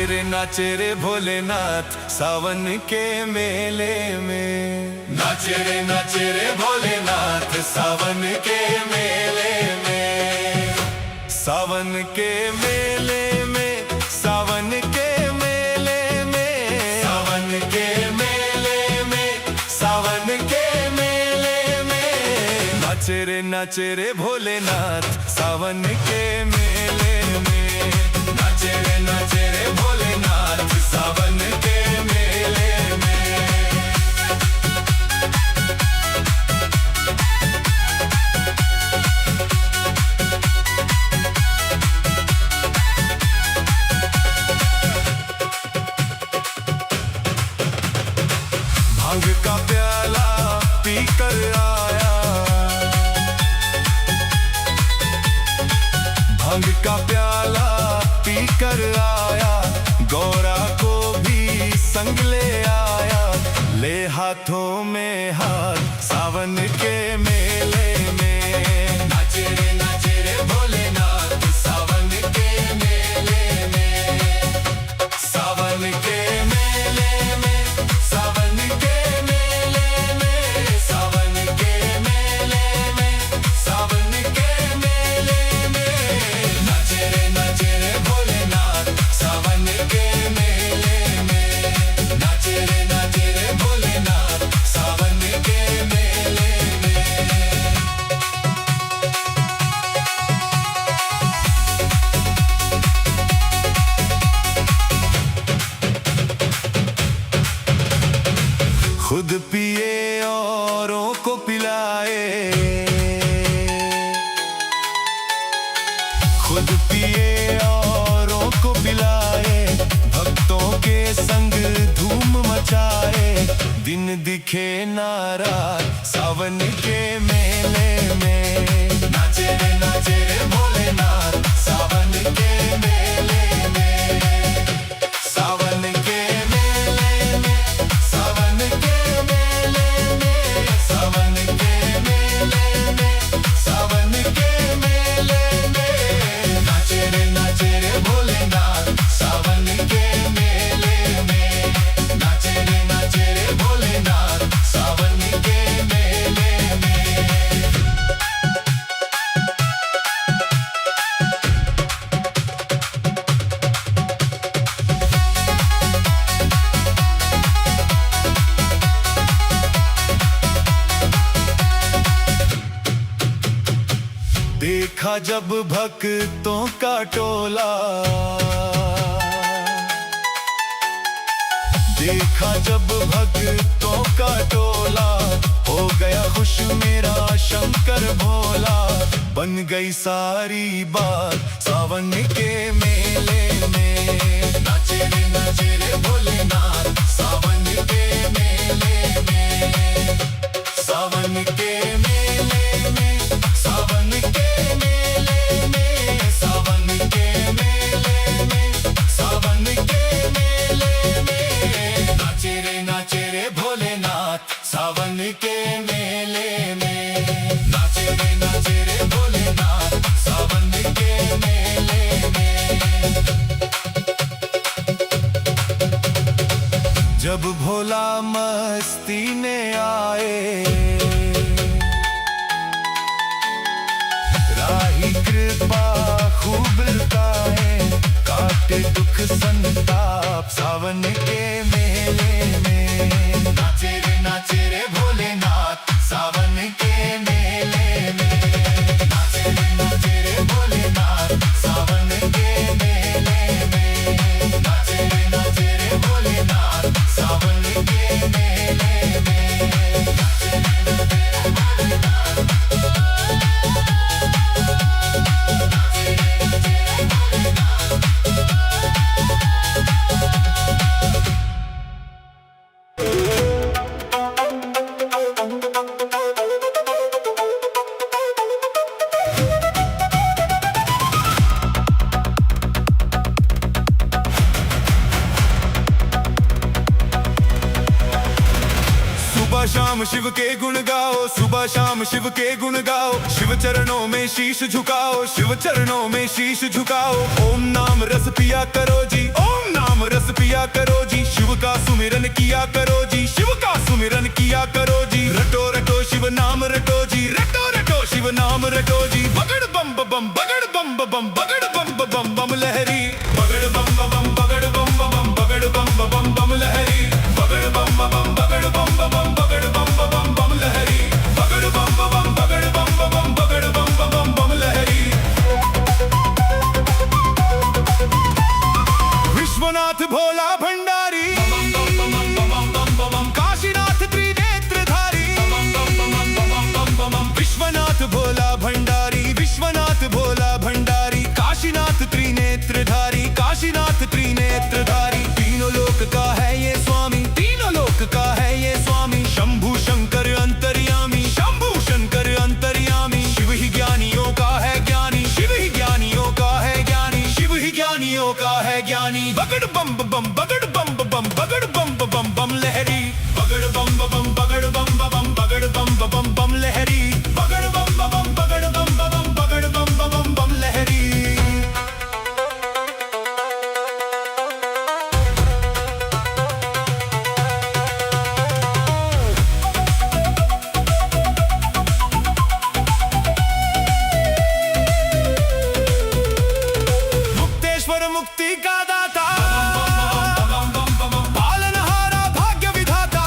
नाचे रे भोलेनाथ सावन के मेले में। नाचे रे भोलेनाथ सावन के मेले में। सावन के मेले में, सावन के मेले में, सावन के मेले में, सावन के मेले में। नाचे रे भोलेनाथ सावन के मेले में। नाचे रे भोलेनाथ सावन के मेले में। भांग का प्याला पीकर आया, भांग का प्याला पीकर आया, गौरा को भी संग ले आया। ले हाथों में हाथ सावन के मेले में। नाचे रे भोलेनाथ सावन के मेले में। सावन के मेले में, सावन के मेले में, सावन के मेले में, सावन के मेले में। नाचे रे भोलेनाथ सावन के मेले में। नाचे रे भोलेनाथ सावन के मेले में। खुद पिए औरों को पिलाए, खुद पिए औरों को पिलाए, भक्तों के संग धूम मचाए। दिन दिखे नाराज सावन के मेले में। नाचे रे भोलेनाथ सावन के मेले में। सावन के मेले में, सावन के मेले में, सावन के मेले में, सावन के मेले में। नाचे रे भोलेनाथ सावन के मेले में। नाचे रे भोलेनाथ सावन के मेले में। देखा जब भक्तों का टोला, देखा जब भक्तों का टोला, हो गया खुश मेरा शंकर भोला। बन गई सारी बात सावन के मेले में। नाचे रे भोलेनाथ सावन के मेले में। सावन के मेले में, सावन के मेले में, सावन के मेले में, सावन के मेले में। नाचे रे भोलेनाथ सावन के मेले में। नाचे रे भोलेनाथ सावन के मेले में। जब भोला मस्ती में आए, राही कृपा खूब लुटाए, काटे दुख संताप सावन के मेले में। नाचे रे भोलेनाथ सावन के मेले में। नाचे रे भोलेनाथ सावन के मेले में। नाचे रे भोलेनाथ सावन के मेले में। सुबह शाम शिव के गुण गाओ, सुबह शाम शिव के गुण गाओ। शिव चरणों में शीश झुकाओ, शिव चरणों में शीश झुकाओ। ओम नाम रस पिया करो जी, ओम नाम रस पिया करो जी, शिव का सुमिरन किया करो जी, शिव का सुमिरन किया करो जी। रटो रटो शिव नाम रटो जी, रटो रटो शिव नाम रटो जी। बगड़ बम बम बगड़ बम बम बगड़ बम बम बम लहरी, बगड़ बम बम बगड़ बम बम बगड़ बम बम बम लहरी, बगड़ बम बम बगड़ बम बम बगड़ बम बम बम लहरी, बगड़ बम बम बगड़ बम बम बगड़ बम बम बम लहरी। विश्वनाथ भोला भंडारी, काशीनाथ त्रिनेत्रधारी, विश्वनाथ भोला भंडारी, विश्वनाथ भोला भंडारी, काशीनाथ त्रिनेत्रधारी, काशीनाथ त्रिनेत्रधारी। तीनों लोक का है ये स्वामी, तीनों लोक का है ये स्वामी, शंभु शंकर अंतर्यामी, शंभु शंकर अंतर्यामी। शिव ही ज्ञानियों का है ज्ञानी, शिव ही ज्ञानियों का है ज्ञानी, शिव ही ज्ञानियों का है ज्ञानी। बगड़ बम बम बगड़ बम बम बगड़ बम बम बम लहरी, बगड़ बम बम बगड़ बम बम बगड़ बम बम बम लहरी, बगड़ बम बम बगड़ बम बम बगड़ बम बम बम लहरी। मुक्तेश्वर मुक्ति का दाता, पालनहारा भाग्य विधाता,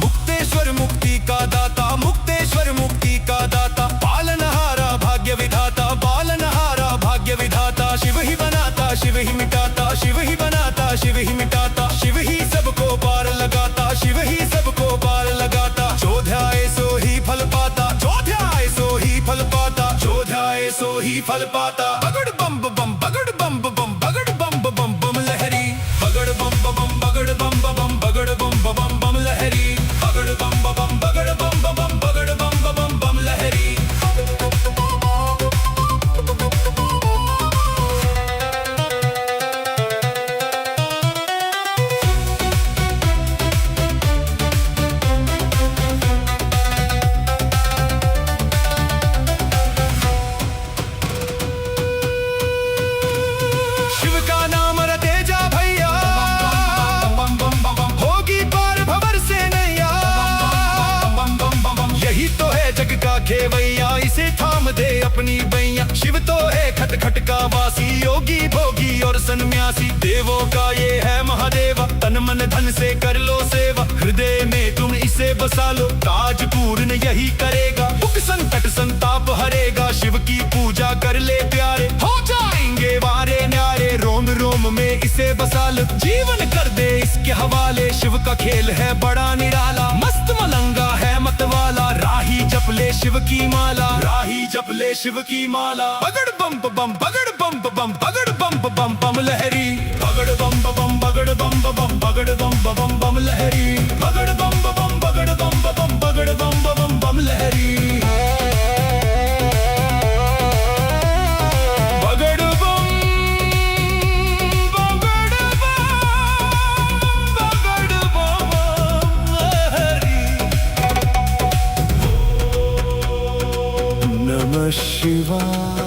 मुक्तेश्वर मुक्ति का दाता, मुक्तेश्वर मुक्ति का दाता, पालनहारा भाग्य विधाता, पालनहारा भाग्य विधाता। शिव ही बनाता शिव ही मिटाता, शिव ही बनाता शिव ही मिटाता, शिव ही सबको पार लगाता, शिव ही सबको पार लगाता। जो ध्याए सो ही फल पाता, जो ध्याए सो ही फल पाता, जो ध्याए सो ही फल पाता। बगड़ बम बम बगड़ बम बम बगड़ बम बम बम लहरी, बगड़ बम बम बगड़ बम बम बगड़ बम बम बम लहरी, बगड़ बम बम बगड़ बम बम बगड़ बम बम बम लहरी। शिव का नाम रटे जा भैया, होगी पार भंवर से नैया। यही तो है जग का खेवैया, इसे थाम दे अपनी बैया। शिव तो है खट खट का वासी, योगी भोगी और सन्यासी। देवों का ये है महादेवा, तन मन धन से कर लो सेवा। हृदय में तुम इसे बसा लो, काज पूर्ण यही करेगा। दुख संकट संताप हरेगा, शिव की पूजा कर ले प्यारे, हो जाएंगे वारे न्यारे। रोम रोम में इसे बसा लो, जीवन कर दे इसके हवाले। शिव का खेल है बड़ा निराला, मस्त मलंगा है मतवाला। राही जप ले शिव की माला, राही जप ले शिव की माला। बगड़ बम बम बगड़ बम बम बगड़ बम बम बम लहरी, बगड़ बम बम बगड़ बम बम बगड़ बम बम बम लहरी, बगड़ बम बम बगड़ बम बम बगड़ बम बम बम लहरी। नमः शिवाय।